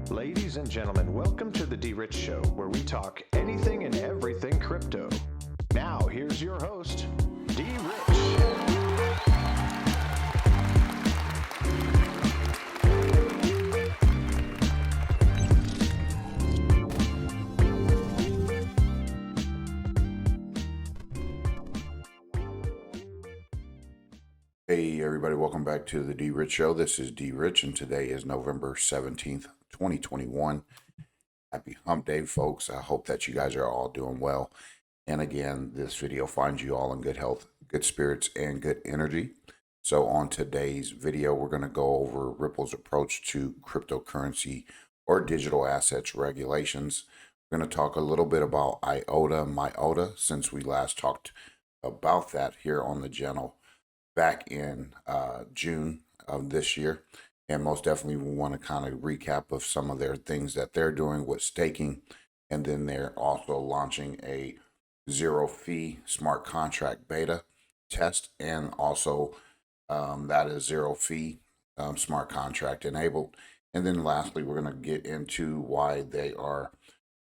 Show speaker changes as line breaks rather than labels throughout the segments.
Ladies and gentlemen, welcome to the DRich Show, where we talk anything and everything crypto. Now, here's your host, DRich.
Hey everybody, welcome back to the DRich Show. This is DRich and today is November 17th, 2021. Happy hump day, folks. I hope that you guys are all doing well. And again, this video finds you all in good health, good spirits, and good energy. So on today's video, we're going to go over Ripple's approach to cryptocurrency or digital assets regulations. We're going to talk a little bit about Iota, Myota, since we last talked about that here on the channel back in June of this year. And most definitely we want to kind of recap of some of their things that they're doing with staking. And then they're also launching a zero fee smart contract beta test. And also that is zero fee smart contract enabled. And then lastly, we're going to get into why they are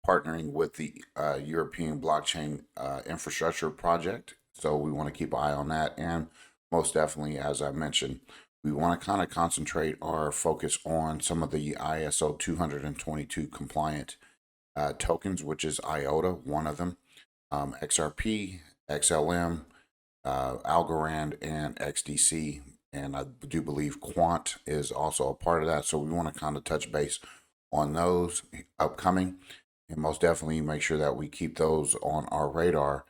partnering with the European blockchain infrastructure project. So we want to keep an eye on that. And most definitely, as I mentioned, we want to kind of concentrate our focus on some of the ISO 222 compliant tokens, which is Iota, one of them, XRP, XLM, Algorand, and XDC. And I do believe Quant is also a part of that. So we want to kind of touch base on those upcoming and most definitely make sure that we keep those on our radar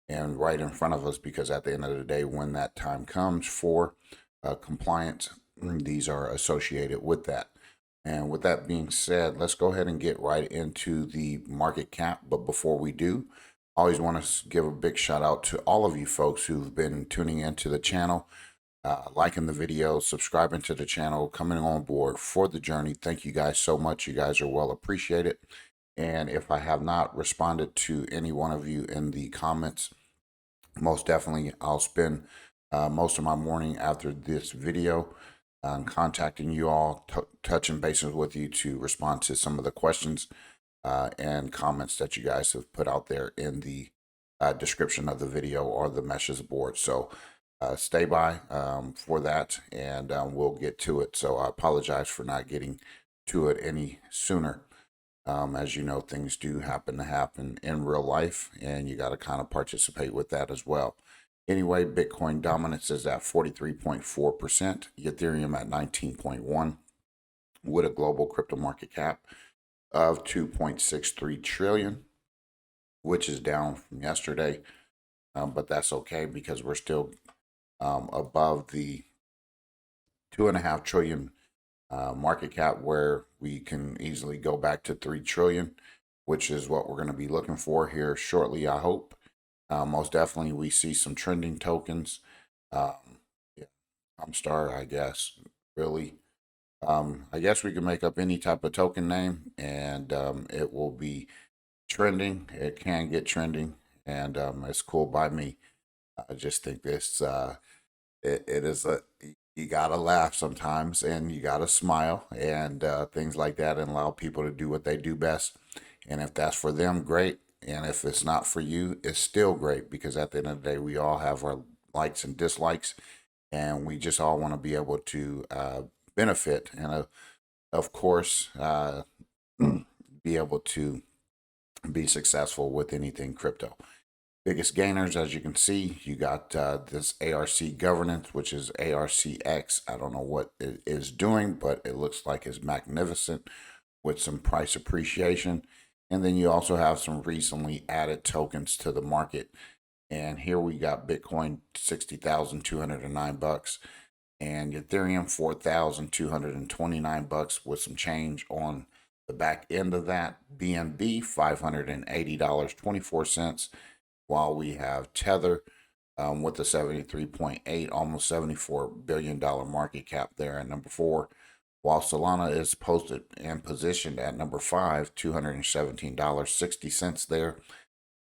and right in front of us, because at the end of the day, when that time comes for compliance, these are associated with that. And with that being said, let's go ahead and get right into the market cap. But before we do, I always want to give a big shout out to all of you folks who've been tuning into the channel, liking the videos, subscribing to the channel, coming on board for the journey. Thank you guys so much. You guys are well appreciated. And if I have not responded to any one of you in the comments, most definitely I'll spend most of my morning after this video contacting you all, touching bases with you to respond to some of the questions and comments that you guys have put out there in the description of the video or the message board. So stay by for that, and we'll get to it. So I apologize for not getting to it any sooner. As you know, things do happen in real life, and you got to kind of participate with that as well. Anyway, Bitcoin dominance is at 43.4%, Ethereum at 19.1%, with a global crypto market cap of 2.63 trillion, which is down from yesterday, but that's okay because we're still above the 2.5 trillion market cap, where we can easily go back to 3 trillion, which is what we're going to be looking for here shortly, I hope. Most definitely we see some trending tokens. Yeah, Star, I guess, really. I guess we can make up any type of token name and it will be trending. It can get trending, and it's cool by me. I just think this it is a, you gotta laugh sometimes and you gotta smile and things like that, and allow people to do what they do best. And if that's for them, great. And if it's not for you, it's still great, because at the end of the day, we all have our likes and dislikes, and we just all want to be able to benefit and of course be able to be successful with anything crypto. Biggest gainers, as you can see, you got this ARC governance, which is ARCX. I don't know what it is doing, but it looks like it's magnificent with some price appreciation. And then you also have some recently added tokens to the market. And here we got Bitcoin, $60,209, and Ethereum, $4,229 with some change on the back end of that. BNB, $580.24. While we have Tether with the 73.8, almost $74 billion market cap there at number 4, while Solana is posted and positioned at number 5, $217.60 there,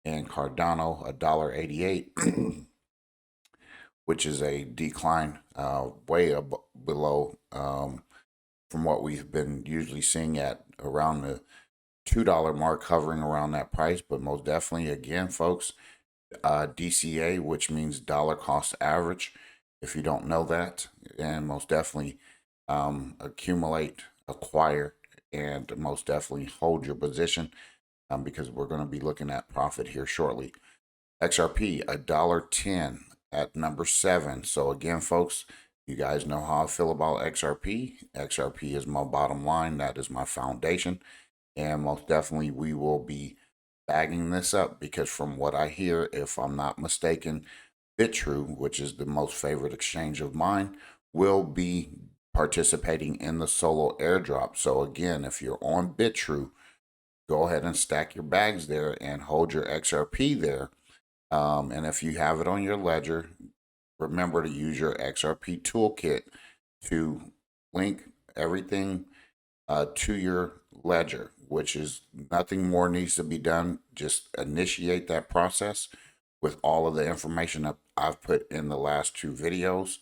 and Cardano, $1.88, which is a decline way below from what we've been usually seeing at around the $2 mark, hovering around that price. But most definitely, again, folks, DCA, which means dollar cost average, if you don't know that, and most definitely accumulate, acquire, and most definitely hold your position, because we're going to be looking at profit here shortly. XRP, $1.10 at number 7. So again, folks, you guys know how I feel about XRP. XRP is my bottom line. That is my foundation. And most definitely we will be bagging this up, because from what I hear, if I'm not mistaken, BitTrue, which is the most favorite exchange of mine, will be participating in the solo airdrop. So again, if you're on BitTrue, go ahead and stack your bags there and hold your XRP there. And if you have it on your ledger, remember to use your XRP toolkit to link everything to your ledger, which is nothing more needs to be done. Just initiate that process with all of the information that I've put in the last 2 videos.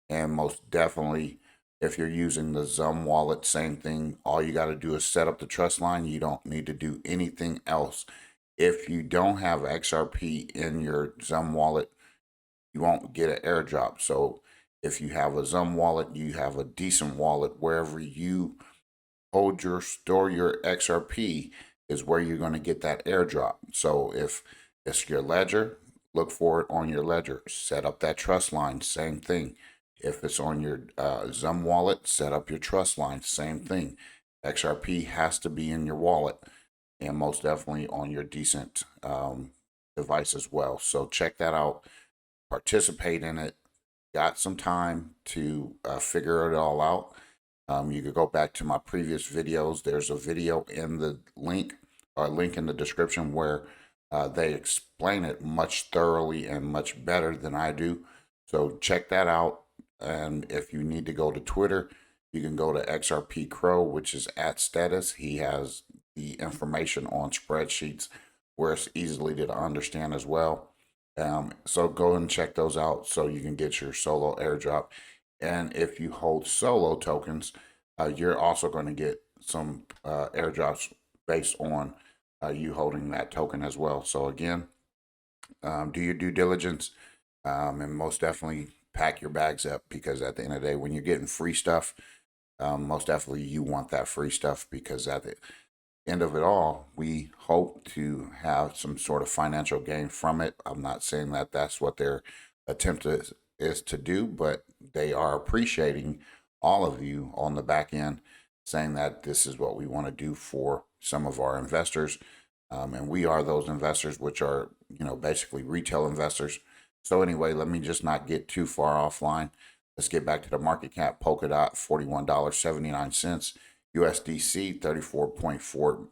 And most definitely, if you're using the Zum wallet, same thing. All you got to do is set up the trust line. You don't need to do anything else. If you don't have XRP in your Zum wallet, you won't get an airdrop. So if you have a Zum wallet, you have a decent wallet, wherever you store your XRP is where you're going to get that airdrop. So if it's your ledger, look for it on your ledger. Set up that trust line, same thing. If it's on your Zum wallet, set up your trust line, same thing. XRP has to be in your wallet, and most definitely on your decent device as well. So check that out. Participate in it. Got some time to figure it all out. You could go back to my previous videos. There's a video in the link, or link in the description, where they explain it much thoroughly and much better than I do. So check that out. And if you need to go to Twitter, you can go to XRP Crow, which is at status. He has the information on spreadsheets where it's easily to understand as well. So go and check those out so you can get your solo airdrop. And if you hold solo tokens, you're also going to get some airdrops based on you holding that token as well. So again, do your due diligence, and most definitely pack your bags up, because at the end of the day, when you're getting free stuff, most definitely you want that free stuff, because at the end of it all, we hope to have some sort of financial gain from it. I'm not saying that that's what their attempt is to do, but they are appreciating all of you on the back end, saying that this is what we want to do for some of our investors. And we are those investors, which are, basically retail investors. So anyway, let me just not get too far offline. Let's get back to the market cap. Polkadot, $41.79. USDC, $34.4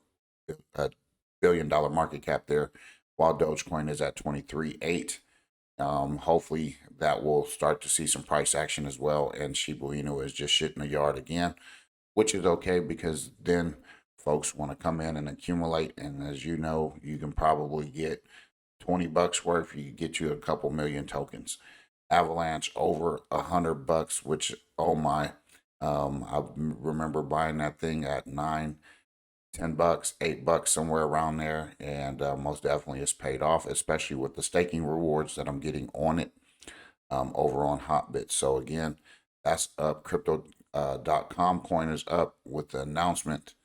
billion market cap there, while Dogecoin is at 23.8. Hopefully that will start to see some price action as well. And Shiba Inu is just shitting the yard again, which is okay, because then folks want to come in and accumulate. And as you know, you can probably get $20 worth. You get you a couple million tokens. Avalanche over $100, which, oh my, I remember buying that thing at $9, $10, $8, somewhere around there, and most definitely it's paid off, especially with the staking rewards that I'm getting on it over on Hotbit. So again, that's up. Crypto.com coin is up with the announcement.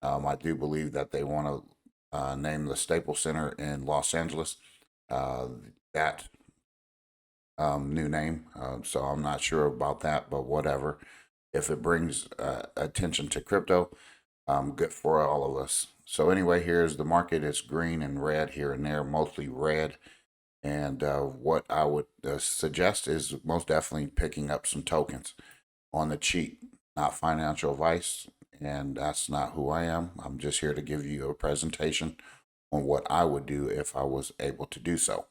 I do believe that they want to name the Staples Center in Los Angeles that new name. So I'm not sure about that, but whatever. If it brings attention to crypto, good for all of us. So anyway, here's the market. It's green and red here and there, mostly red. And what I would suggest is most definitely picking up some tokens on the cheap, not financial advice. And that's not who I am. I'm just here to give you a presentation on what I would do if I was able to do so.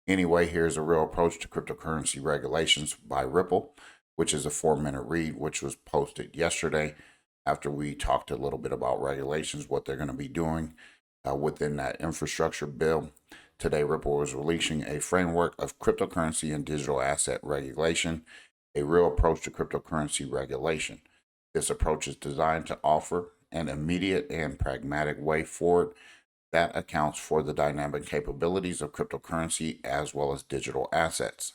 Anyway, here's a real approach to cryptocurrency regulations by Ripple, which is a 4-minute read, which was posted yesterday after we talked a little bit about regulations, what they're going to be doing within that infrastructure bill. Today, Ripple is releasing a framework of cryptocurrency and digital asset regulation, a real approach to cryptocurrency regulation. This approach is designed to offer an immediate and pragmatic way forward that accounts for the dynamic capabilities of cryptocurrency as well as digital assets.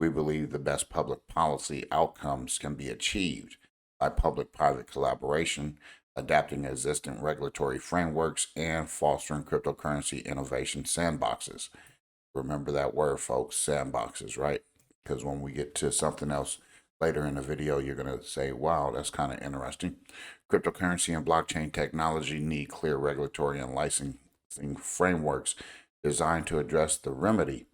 We believe the best public policy outcomes can be achieved by public-private collaboration, adapting existing regulatory frameworks, and fostering cryptocurrency innovation sandboxes. Remember that word, folks, sandboxes, right? Because when we get to something else later in the video, you're going to say, wow, that's kind of interesting. Cryptocurrency and blockchain technology need clear regulatory and licensing frameworks designed to address the remedy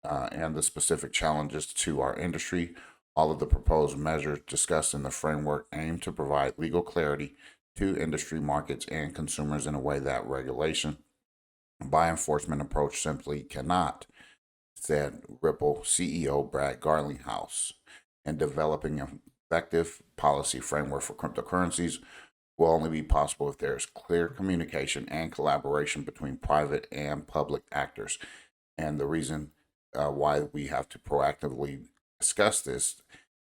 and the specific challenges to our industry. All of the proposed measures discussed in the framework aim to provide legal clarity to industry markets and consumers in a way that regulation by enforcement approach simply cannot, said Ripple CEO Brad Garlinghouse. And developing an effective policy framework for cryptocurrencies will only be possible if there is clear communication and collaboration between private and public actors. And the reason why we have to proactively discuss this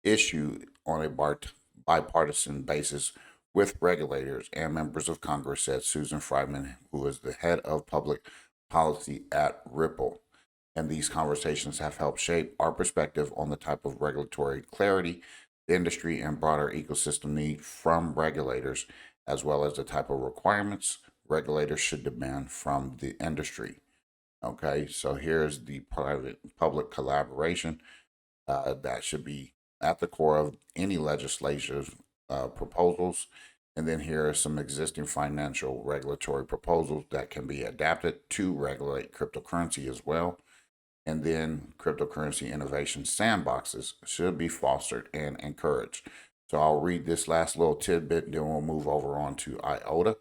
issue on a bipartisan basis with regulators and members of Congress, said Susan Friedman, who is the head of public policy at Ripple. And these conversations have helped shape our perspective on the type of regulatory clarity the industry and broader ecosystem need from regulators, as well as the type of requirements regulators should demand from the industry. Okay, so here's the private public collaboration that should be at the core of any legislative proposals. And then here are some existing financial regulatory proposals that can be adapted to regulate cryptocurrency as well. And then cryptocurrency innovation sandboxes should be fostered and encouraged. So I'll read this last little tidbit, then we'll move over on to Iota.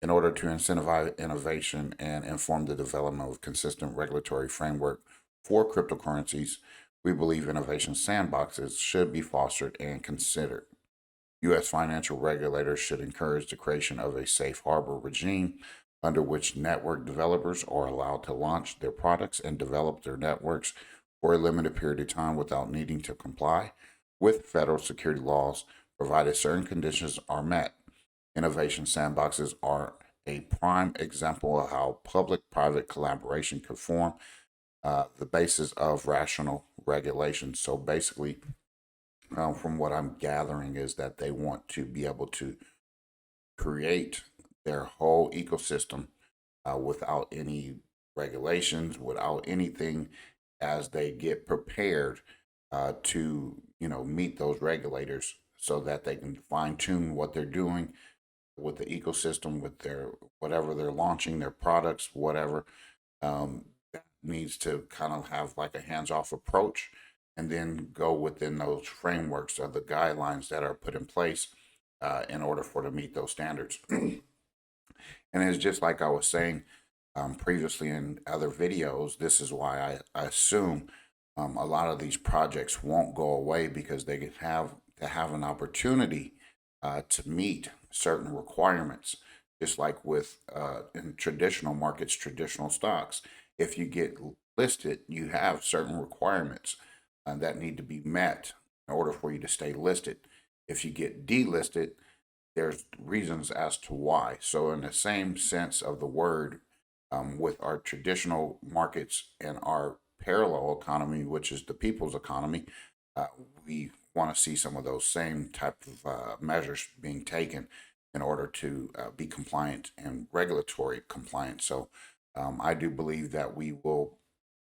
In order to incentivize innovation and inform the development of a consistent regulatory framework for cryptocurrencies, we believe innovation sandboxes should be fostered and considered. U.S. financial regulators should encourage the creation of a safe harbor regime under which network developers are allowed to launch their products and develop their networks for a limited period of time without needing to comply with federal security laws, provided certain conditions are met. Innovation sandboxes are a prime example of how public-private collaboration could form the basis of rational regulation. So basically, from what I'm gathering is that they want to be able to create their whole ecosystem without any regulations, without anything, as they get prepared to, meet those regulators, so that they can fine tune what they're doing with the ecosystem, with their whatever they're launching, their products, whatever. That needs to kind of have like a hands-off approach, and then go within those frameworks of the guidelines that are put in place in order for to meet those standards. And it's just like I was saying previously in other videos, this is why I assume a lot of these projects won't go away, because they have to have an opportunity to meet certain requirements, just like with in traditional markets, traditional stocks. If you get listed, you have certain requirements that need to be met in order for you to stay listed. If you get delisted, there's reasons as to why. So in the same sense of the word, with our traditional markets and our parallel economy, which is the people's economy, we want to see some of those same type of measures being taken in order to be compliant and regulatory compliant. So I do believe that we will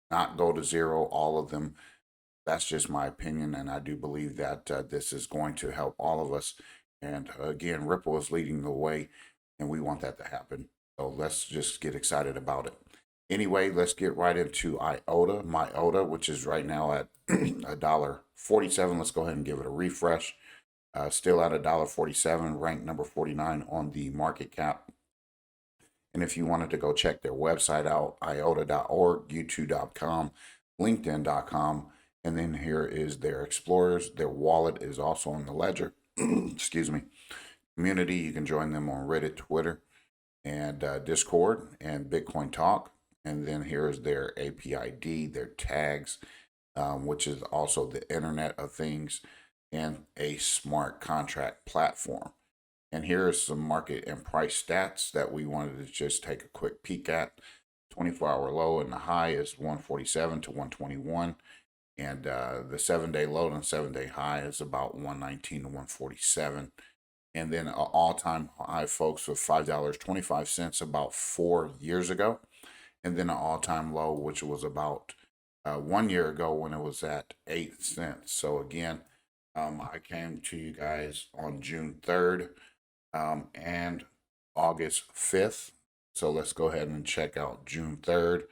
not go to zero, all of them. That's just my opinion, and I do believe that this is going to help all of us. And again, Ripple is leading the way, and we want that to happen. So let's just get excited about it. Anyway, let's get right into Iota, which is right now at $1.47. Let's go ahead and give it a refresh. Still at $1.47, ranked number 49 on the market cap. And if you wanted to go check their website out, iota.org, youtube.com, linkedin.com, and then here is their explorers. Their wallet is also on the ledger. Excuse me. Community, you can join them on Reddit, Twitter, and Discord, and Bitcoin Talk. And then here is their API ID, their tags, which is also the Internet of Things. and a smart contract platform. And here are some market and price stats that we wanted to just take a quick peek at. 24-hour low and the high is 147 to 121. And the 7-day low and 7-day high is about 119 to 147. And then an all-time high, folks, with $5.25 about 4 years ago. And then an all-time low, which was about 1 year ago when it was at 8 cents. So again, I came to you guys on June 3rd and August 5th. So let's go ahead and check out June 3rd,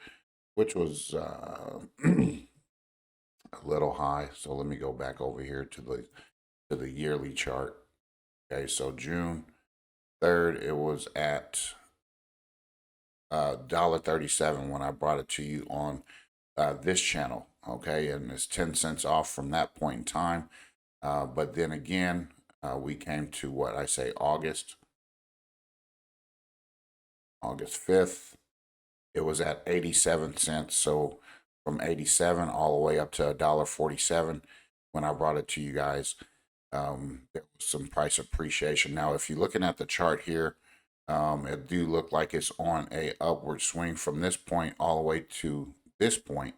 which was a little high. So let me go back over here to the yearly chart. Okay, so June 3rd, it was at $1.37 when I brought it to you on this channel. Okay, and it's 10 cents off from that point in time. But then again, we came to what I say August 5th. It was at 87 cents. So from 87 all the way up to $1.47 when I brought it to you guys. There was some price appreciation. Now, if you're looking at the chart here, it do look like it's on a upward swing from this point all the way to this point.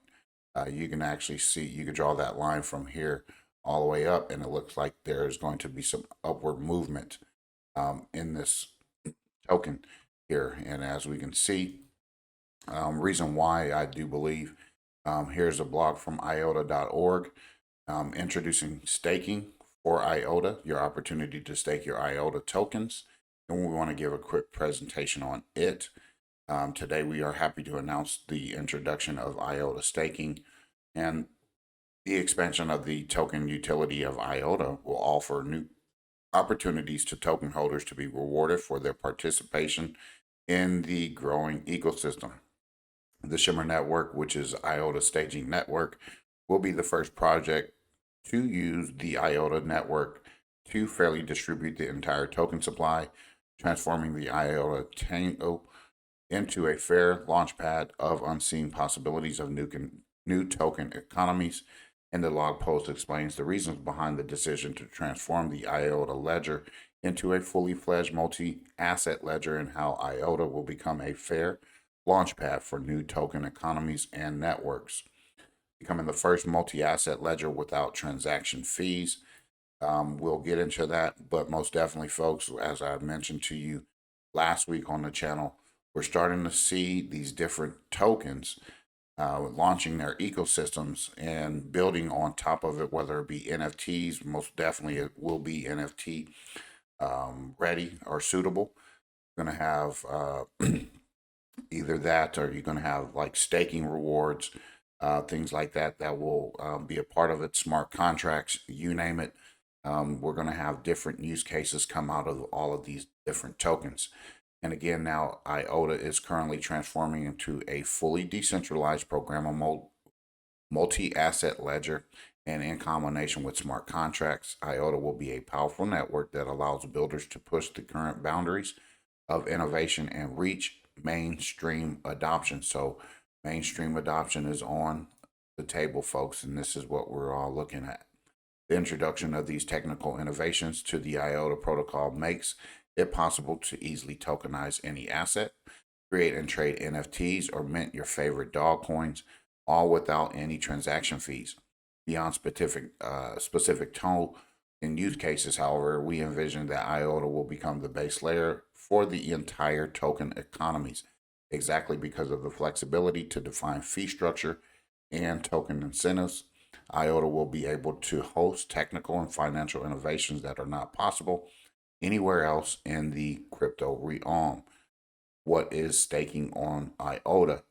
You can actually see, you can draw that line from here all the way up, and it looks like there's going to be some upward movement in this token here. And as we can see, reason why I do believe, here's a blog from iota.org introducing staking for Iota, your opportunity to stake your Iota tokens. And we want to give a quick presentation on it. Today, we are happy to announce the introduction of Iota staking, and the expansion of the token utility of Iota will offer new opportunities to token holders to be rewarded for their participation in the growing ecosystem. The Shimmer Network, which is Iota staging network, will be the first project to use the Iota network to fairly distribute the entire token supply, transforming the Iota Tango into a fair launchpad of unseen possibilities of new token economies. And the blog post explains the reasons behind the decision to transform the Iota ledger into a fully fledged multi-asset ledger, and how Iota will become a fair launchpad for new token economies and networks, becoming the first multi-asset ledger without transaction fees. We'll get into that, but most definitely, folks, as I mentioned to you last week on the channel, we're starting to see these different tokens launching their ecosystems and building on top of it, whether it be NFTs. Most definitely it will be NFT ready or suitable. You're going to have either that, or you're going to have like staking rewards, things like that will be a part of it, smart contracts, you name it. We're going to have different use cases come out of all of these different tokens. And again, now Iota is currently transforming into a fully decentralized programmable multi-asset ledger. And in combination with smart contracts, Iota will be a powerful network that allows builders to push the current boundaries of innovation and reach mainstream adoption. So mainstream adoption is on the table, folks, and this is what we're all looking at. The introduction of these technical innovations to the Iota protocol makes it possible to easily tokenize any asset, create and trade NFTs, or mint your favorite dog coins, all without any transaction fees. Beyond specific tool and use cases, however, we envision that Iota will become the base layer for the entire token economies, exactly because of the flexibility to define fee structure and token incentives. Iota will be able to host technical and financial innovations that are not possible anywhere else in the crypto realm. What is staking on Iota?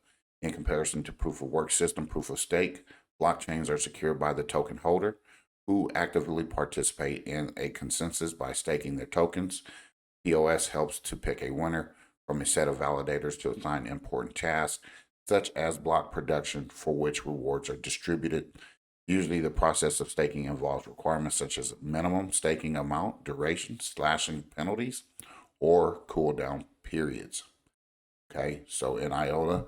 In comparison to proof of work system, proof of stake, blockchains are secured by the token holder, who actively participate in a consensus by staking their tokens. POS helps to pick a winner from a set of validators to assign important tasks, such as block production, for which rewards are distributed. Usually, the process of staking involves requirements such as minimum staking amount, duration, slashing penalties, or cooldown periods. Okay, so in Iota,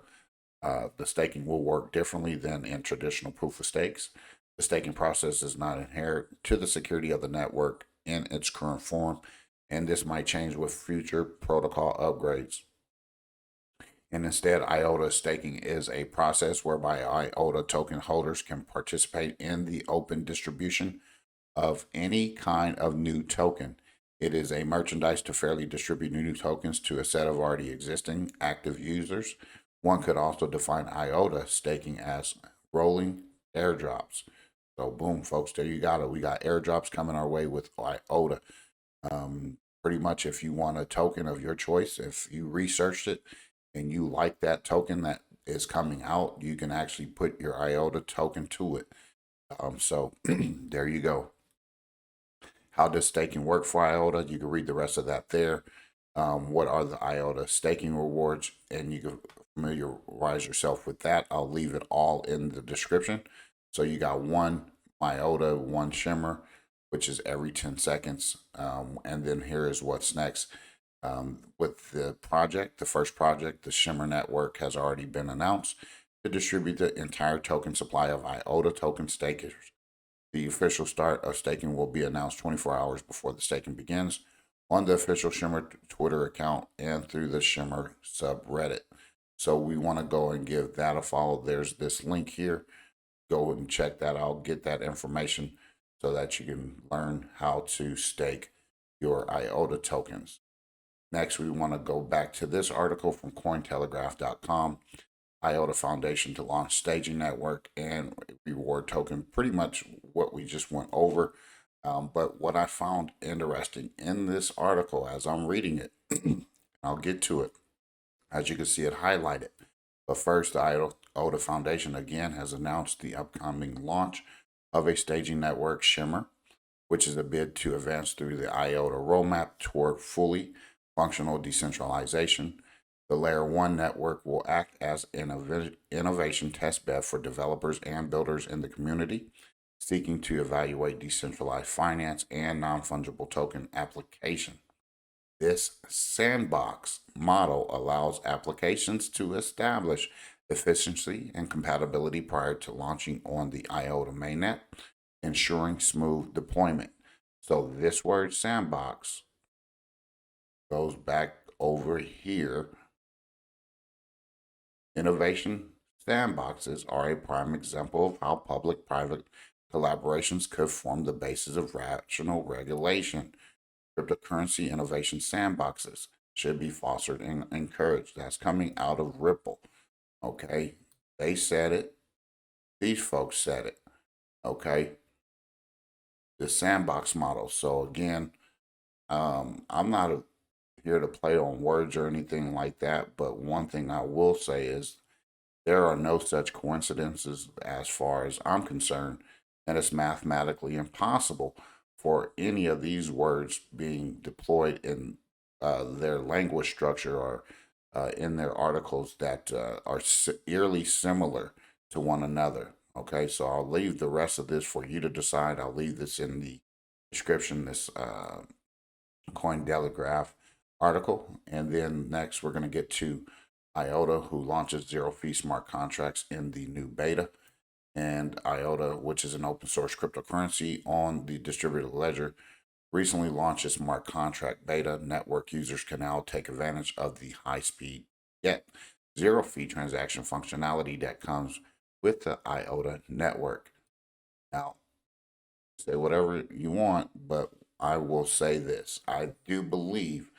the staking will work differently than in traditional proof of stakes. The staking process is not inherent to the security of the network in its current form, and this might change with future protocol upgrades. And instead, IOTA staking is a process whereby IOTA token holders can participate in the open distribution of any kind of new token. It is a merchandise to fairly distribute new tokens to a set of already existing active users. One could also define IOTA staking as rolling airdrops. So boom, folks, there you got it. We got airdrops coming our way with IOTA. Pretty much if you want a token of your choice, if you researched it and you like that token that is coming out, you can actually put your IOTA token to it. So there you go. How does staking work for IOTA? You can read the rest of that there. What are the IOTA staking rewards? And you can familiarize yourself with that. I'll leave it all in the description. So you got one IOTA, one shimmer, which is every 10 seconds. And then here is what's next. With the project, the first project, the Shimmer Network has already been announced to distribute the entire token supply of IOTA token stakers. The official start of staking will be announced 24 hours before the staking begins on the official Shimmer Twitter account and through the Shimmer subreddit. So we want to go and give that a follow. There's this link here. Go and check that out. Get that information so that you can learn how to stake your IOTA tokens. Next, we want to go back to this article from Cointelegraph.com. IOTA Foundation to launch staging network and reward token. Pretty much what we just went over. But what I found interesting in this article as I'm reading it, I'll get to it. As you can see it highlighted. But first, the IOTA Foundation again has announced the upcoming launch of a staging network, Shimmer, which is a bid to advance through the IOTA roadmap toward fully functional decentralization. The Layer 1 network will act as an innovation testbed for developers and builders in the community seeking to evaluate decentralized finance and non-fungible token application. This sandbox model allows applications to establish efficiency and compatibility prior to launching on the IOTA mainnet, ensuring smooth deployment. So this word sandbox goes back over here. Innovation sandboxes are a prime example of how public-private collaborations could form the basis of rational regulation. Cryptocurrency innovation sandboxes should be fostered and encouraged. That's coming out of Ripple. Okay, they said it. These folks said it. Okay, the sandbox model. So again, I'm not here to play on words or anything like that, but one thing I will say is there are no such coincidences as far as I'm concerned, and it's mathematically impossible for any of these words being deployed in their language structure or in their articles that are eerily similar to one another. Okay, so I'll leave the rest of this for you to decide. I'll leave this in the description, this Cointelegraph article. And then next, we're going to get to IOTA, who launches zero-fee smart contracts in the new beta. And IOTA, which is an open source cryptocurrency on the distributed ledger, recently launched a smart contract beta. Network users can now take advantage of the high-speed yet zero-fee transaction functionality that comes with the IOTA network. Now, say whatever you want, but I will say this. I do believe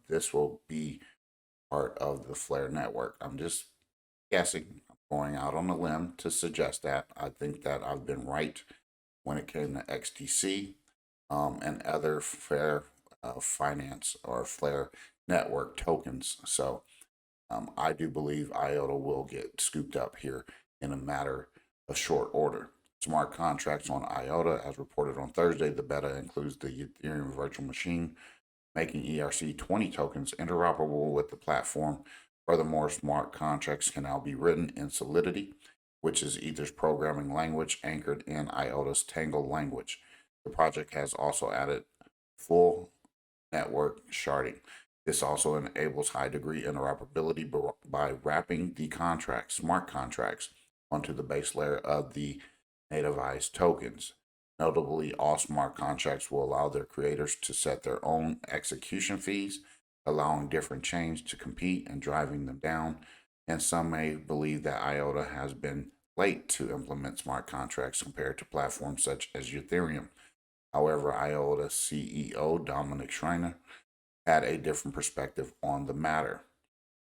this will be part of the Flare network. I'm just guessing. I'm going out on a limb to suggest that. I think that I've been right when it came to XTC and other Flare finance or Flare network tokens. So I do believe IOTA will get scooped up here in a matter of short order. Smart contracts on IOTA, as reported on Thursday, the beta includes the Ethereum virtual machine, making ERC20 tokens interoperable with the platform. Furthermore, smart contracts can now be written in Solidity, which is Ether's programming language anchored in IOTA's Tangle language. The project has also added full network sharding. This also enables high degree interoperability by wrapping the contracts, smart contracts, onto the base layer of the nativized tokens. Notably, all smart contracts will allow their creators to set their own execution fees, allowing different chains to compete and driving them down. And some may believe that Iota has been late to implement smart contracts compared to platforms such as Ethereum. However, Iota CEO Dominic Schreiner had a different perspective on the matter.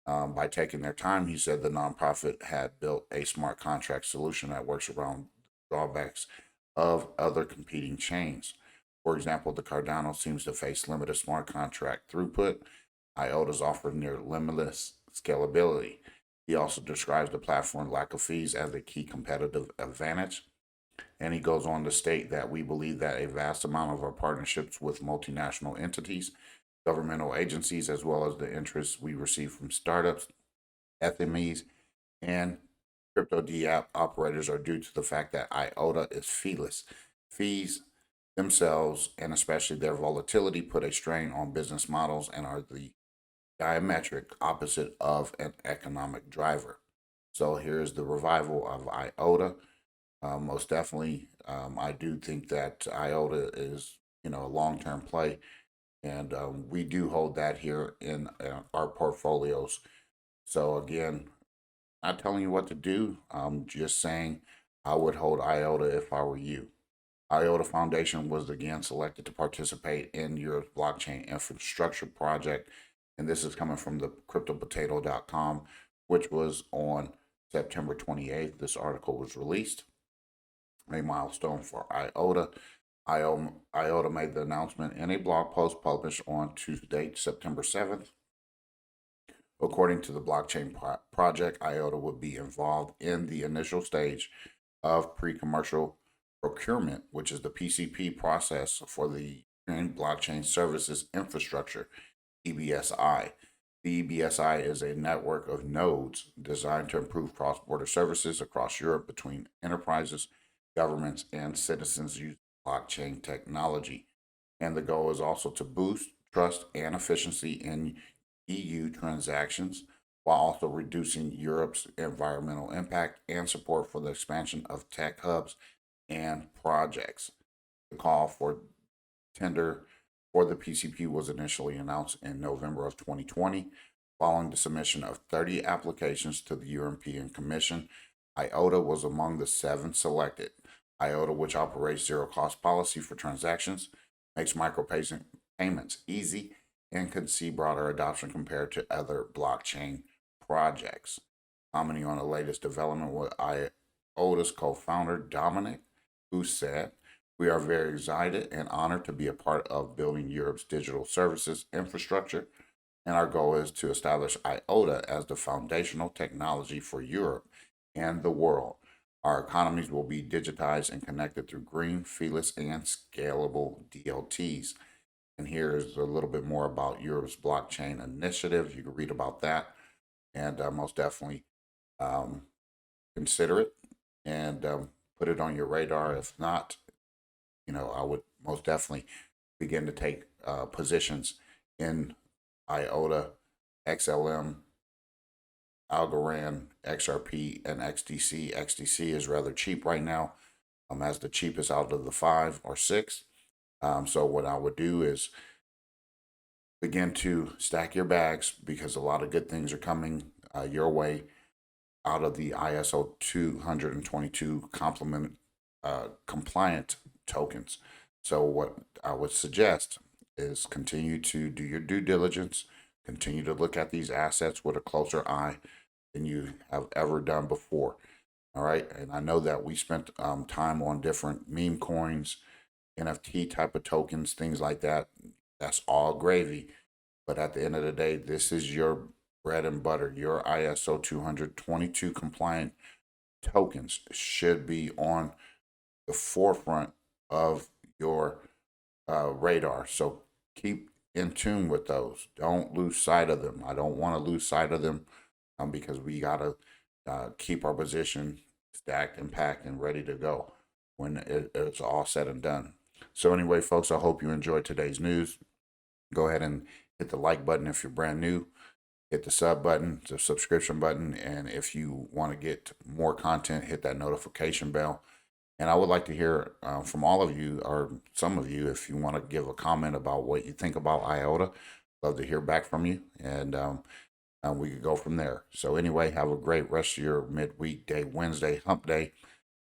By taking their time, he said the nonprofit had built a smart contract solution that works around drawbacks of other competing chains. For example, the Cardano seems to face limited smart contract throughput. IOTA's offer near limitless scalability. He also describes the platform lack of fees as a key competitive advantage. And he goes on to state that we believe that a vast amount of our partnerships with multinational entities, governmental agencies, as well as the interests we receive from startups, SMEs, and crypto DApp operators are due to the fact that IOTA is feeless. Fees themselves, and especially their volatility, put a strain on business models and are the diametric opposite of an economic driver. So here's the revival of IOTA. Most definitely, I do think that IOTA is, a long-term play, and we do hold that here in our portfolios. So again, not telling you what to do. I'm just saying I would hold IOTA if I were you. IOTA Foundation was again selected to participate in Europe's blockchain infrastructure project, and this is coming from the cryptopotato.com, which was on September 28th. This article was released. A milestone for IOTA. IOTA made the announcement in a blog post published on Tuesday, September 7th. According to the blockchain project, IOTA would be involved in the initial stage of pre-commercial procurement, which is the PCP process for the Blockchain Services Infrastructure, EBSI. The EBSI is a network of nodes designed to improve cross-border services across Europe between enterprises, governments, and citizens using blockchain technology. And the goal is also to boost trust and efficiency in EU transactions while also reducing Europe's environmental impact and support for the expansion of tech hubs and projects. The call for tender for the PCP was initially announced in November of 2020, following the submission of 30 applications to the European Commission. IOTA was among the 7 selected. IOTA, which operates zero-cost policy for transactions, makes micropayments easy, and could see broader adoption compared to other blockchain projects. Commenting on the latest development with IOTA's co-founder, Dominic, who said, "We are very excited and honored to be a part of building Europe's digital services infrastructure, and our goal is to establish IOTA as the foundational technology for Europe and the world. Our economies will be digitized and connected through green, feeless, and scalable DLTs." And here is a little bit more about Europe's blockchain initiative. You can read about that, and most definitely consider it and put it on your radar. If not, I would most definitely begin to take positions in IOTA, XLM, Algorand, XRP, and XDC. XDC is rather cheap right now, as the cheapest out of the 5 or 6. So what I would do is begin to stack your bags, because a lot of good things are coming your way out of the ISO 222 compliant tokens. So what I would suggest is continue to do your due diligence, continue to look at these assets with a closer eye than you have ever done before. All right. And I know that we spent time on different meme coins, NFT type of tokens, things like that. That's all gravy. But at the end of the day, this is your bread and butter. Your ISO 222 compliant tokens should be on the forefront of your radar. So keep in tune with those. Don't lose sight of them. I don't want to lose sight of them because we got to keep our position stacked and packed and ready to go when it's all said and done. So anyway, folks, I hope you enjoyed today's news. Go ahead and hit the like button if you're brand new. Hit the sub button, the subscription button. And if you want to get more content, hit that notification bell. And I would like to hear from all of you, or some of you, if you want to give a comment about what you think about Iota. Love to hear back from you, and we could go from there. So anyway, have a great rest of your midweek day, Wednesday, hump day,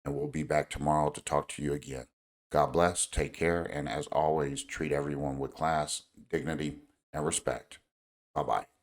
and we'll be back tomorrow to talk to you again. God bless, take care, and as always, treat everyone with class, dignity, and respect. Bye-bye.